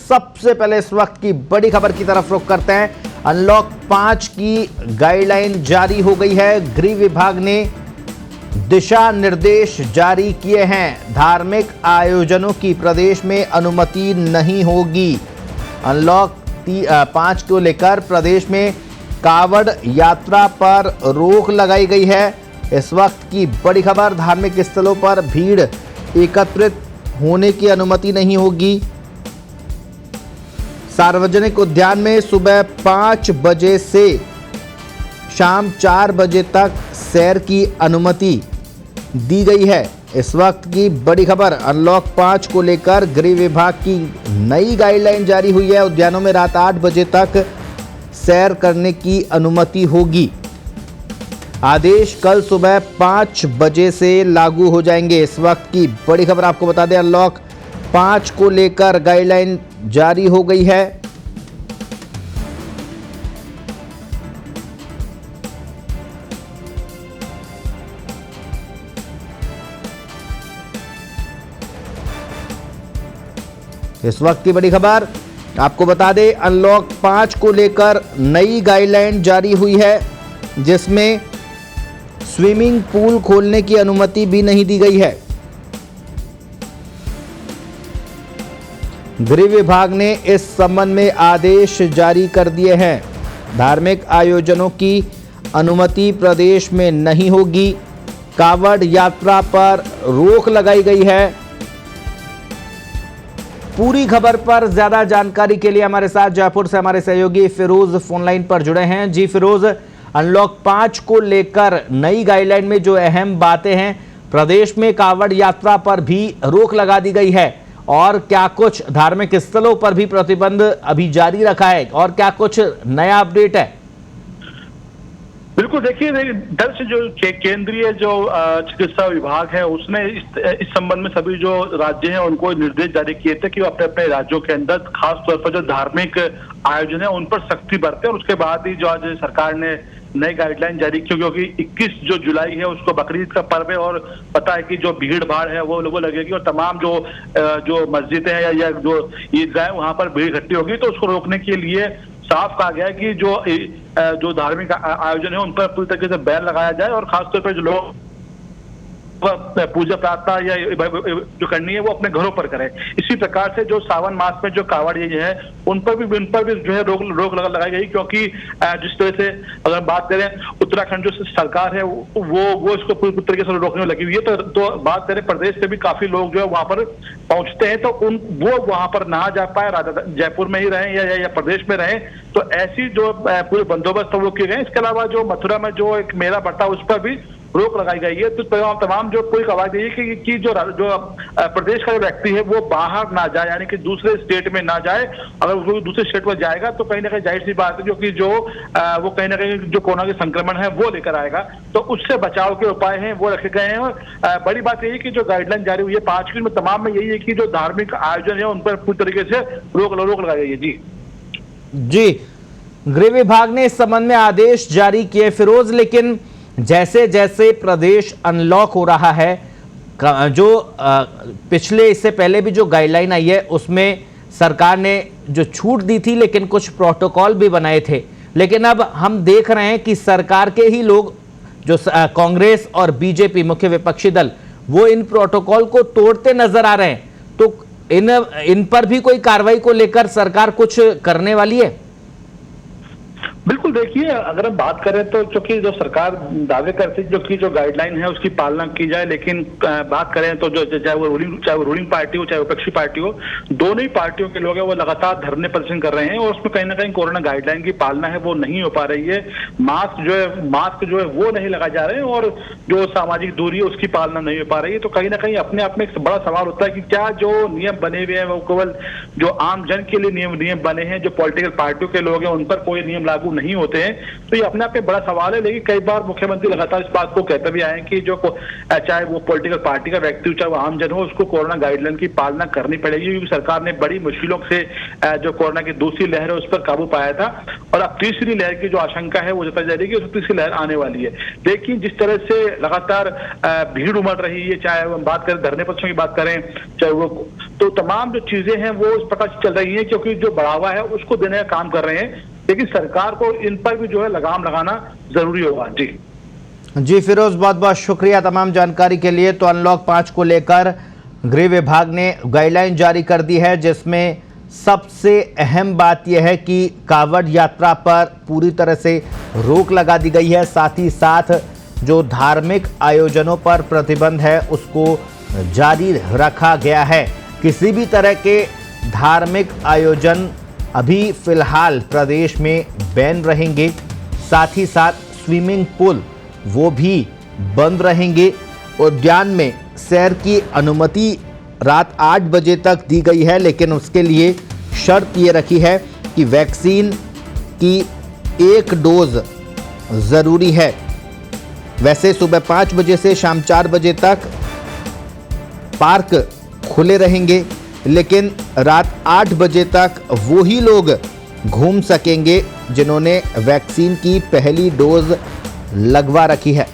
सबसे पहले इस वक्त की बड़ी खबर की तरफ रुख करते हैं। अनलॉक 5 की गाइडलाइन जारी हो गई है। गृह विभाग ने दिशा निर्देश जारी किए हैं। धार्मिक आयोजनों की प्रदेश में अनुमति नहीं होगी। अनलॉक 5 को लेकर प्रदेश में कावड़ यात्रा पर रोक लगाई गई है। इस वक्त की बड़ी खबर, धार्मिक स्थलों पर भीड़ एकत्रित होने की अनुमति नहीं होगी। सार्वजनिक उद्यान में सुबह 5 बजे से शाम 4 बजे तक सैर की अनुमति दी गई है। इस वक्त की बड़ी खबर, अनलॉक 5 को लेकर गृह विभाग की नई गाइडलाइन जारी हुई है। उद्यानों में रात 8 बजे तक सैर करने की अनुमति होगी। आदेश कल सुबह 5 बजे से लागू हो जाएंगे। इस वक्त की बड़ी खबर आपको बता दें, अनलॉक 5 को लेकर गाइडलाइन जारी हो गई है। इस वक्त की बड़ी खबर आपको बता दें, अनलॉक 5 को लेकर नई गाइडलाइन जारी हुई है, जिसमें स्विमिंग पूल खोलने की अनुमति भी नहीं दी गई है। गृह विभाग ने इस संबंध में आदेश जारी कर दिए हैं। धार्मिक आयोजनों की अनुमति प्रदेश में नहीं होगी। कावड़ यात्रा पर रोक लगाई गई है। पूरी खबर पर ज्यादा जानकारी के लिए हमारे साथ जयपुर से हमारे सहयोगी फिरोज फोनलाइन पर जुड़े हैं। जी फिरोज, अनलॉक 5 को लेकर नई गाइडलाइन में जो अहम बातें हैं, प्रदेश में कावड़ यात्रा पर भी रोक लगा दी गई है और क्या कुछ धार्मिक स्थलों पर भी प्रतिबंध अभी जारी रखा है और क्या कुछ नया अपडेट है? बिल्कुल, देखिए दरअसल जो केंद्रीय जो चिकित्सा विभाग है उसने इस संबंध में सभी जो राज्य हैं उनको निर्देश जारी किए थे कि वो अपने अपने राज्यों के अंदर खास तौर पर जो धार्मिक आयोजन है उन पर सख्ती बरतें। और उसके बाद ही जो आज सरकार ने नई गाइडलाइन जारी की, क्योंकि 21 जो जुलाई है उसको बकरीद का पर्व है और पता है कि जो भीड़ भाड़ है वो लोगों लगेगी और तमाम जो मस्जिदें हैं या जो ईदगाह वहां पर भीड़ इकट्ठी होगी। तो उसको रोकने के लिए साफ कहा गया है कि जो धार्मिक आयोजन है उन पर पूरी तरीके से बैन लगाया जाए और खासतौर पर जो लोग पूजा प्रार्थना या जो करनी है वो अपने घरों पर करें। इसी प्रकार से जो सावन मास में जो कावड़ ये है उन पर भी जो है रोक लगाई गई, क्योंकि जिस तरह से अगर बात करें उत्तराखंड जो सरकार है वो इसको पूरी तरीके से रोकने में लगी हुई है। तो बात करें प्रदेश से भी काफी लोग जो है वहां पर पहुंचते हैं, तो वो वहां पर ना जा पाए, जयपुर में ही रहें या प्रदेश में रहें। तो ऐसी जो पूरे बंदोबस्त वो किए गए। इसके अलावा जो मथुरा में जो एक मेला पड़ता है उस पर भी रोक लगाई गई है। तो तमाम जो कोई कवायद है कि जो प्रदेश का जो व्यक्ति है वो बाहर ना जाए, यानी कि दूसरे स्टेट में ना जाए। अगर वो दूसरे स्टेट में जाएगा तो कहीं ना कहीं जाहिर सी बात है वो कहीं ना कहीं जो कोरोना के संक्रमण है वो लेकर आएगा। तो उससे बचाव के उपाय हैं वो रखे गए हैं। और बड़ी बात यही कि जो गाइडलाइन जारी हुई है 5 की में तमाम में यही है कि जो धार्मिक आयोजन है उन पर पूरी तरीके से रोक लगाई गई है। जी, गृह विभाग ने इस संबंध में आदेश जारी किए फिरोज, लेकिन जैसे जैसे प्रदेश अनलॉक हो रहा है, जो पिछले इससे पहले भी जो गाइडलाइन आई है उसमें सरकार ने जो छूट दी थी लेकिन कुछ प्रोटोकॉल भी बनाए थे। लेकिन अब हम देख रहे हैं कि सरकार के ही लोग जो कांग्रेस और बीजेपी मुख्य विपक्षी दल वो इन प्रोटोकॉल को तोड़ते नजर आ रहे हैं। तो इन पर भी कोई कार्रवाई को लेकर सरकार कुछ करने वाली है? बिल्कुल, देखिए अगर हम बात करें तो क्योंकि जो सरकार दावे करती है जो गाइडलाइन है उसकी पालना की जाए, लेकिन बात करें तो जो चाहे वो रूलिंग पार्टी हो चाहे विपक्षी पार्टी हो, दोनों ही पार्टियों के लोग हैं वो लगातार धरने प्रदर्शन कर रहे हैं और उसमें कहीं ना कहीं कोरोना गाइडलाइन की पालना है वो नहीं हो पा रही है। मास्क जो है वो नहीं लगाए जा रहे हैं और जो सामाजिक दूरी है उसकी पालना नहीं हो पा रही है। तो कहीं ना कहीं अपने आप में एक बड़ा सवाल होता है कि क्या जो नियम बने हुए हैं वो केवल जो आम जन के लिए नियम बने हैं, जो पॉलिटिकल पार्टियों के लोग हैं उन पर कोई नियम लागू नहीं होते हैं, तो ये अपने आप में बड़ा सवाल है। लेकिन कई बार मुख्यमंत्री लगातार इस बात को कहते भी आए हैं कि जो चाहे वो पॉलिटिकल पार्टी का व्यक्ति हो, चाहे वो आमजन हो, उसको कोरोना गाइडलाइन की पालना करनी पड़ेगी, क्योंकि सरकार ने बड़ी मुश्किलों से जो कोरोना की दूसरी लहर है उस पर काबू पाया था, और अब तीसरी लहर की जो आशंका है वो जताई जा रही है कि उस तीसरी लहर आने वाली है। लेकिन जिस तरह से लगातार भीड़ उमड़ रही है, चाहे हम बात करें धरने प्रदर्शन की बात करें, चाहे वो, तो तमाम जो चीजें हैं वो इस प्रकार से चल रही है, क्योंकि जो बढ़ावा है उसको देने का काम कर रहे हैं। लेकिन सरकार को इन पर भी जो है लगाम लगाना जरूरी होगा। जी फिरोज, बहुत बहुत शुक्रिया तमाम जानकारी के लिए। तो अनलॉक 5 को लेकर गृह विभाग ने गाइडलाइन जारी कर दी है, जिसमें सबसे अहम बात यह है कि कांवड़ यात्रा पर पूरी तरह से रोक लगा दी गई है। साथ ही साथ जो धार्मिक आयोजनों पर प्रतिबंध है उसको जारी रखा गया है। किसी भी तरह के धार्मिक आयोजन अभी फिलहाल प्रदेश में बैन रहेंगे। साथ ही साथ स्विमिंग पूल वो भी बंद रहेंगे। उद्यान में सैर की अनुमति रात 8 बजे तक दी गई है, लेकिन उसके लिए शर्त ये रखी है कि वैक्सीन की 1 डोज ज़रूरी है। वैसे सुबह 5 बजे से शाम 4 बजे तक पार्क खुले रहेंगे, लेकिन रात 8 बजे तक वो ही लोग घूम सकेंगे जिन्होंने वैक्सीन की पहली डोज लगवा रखी है।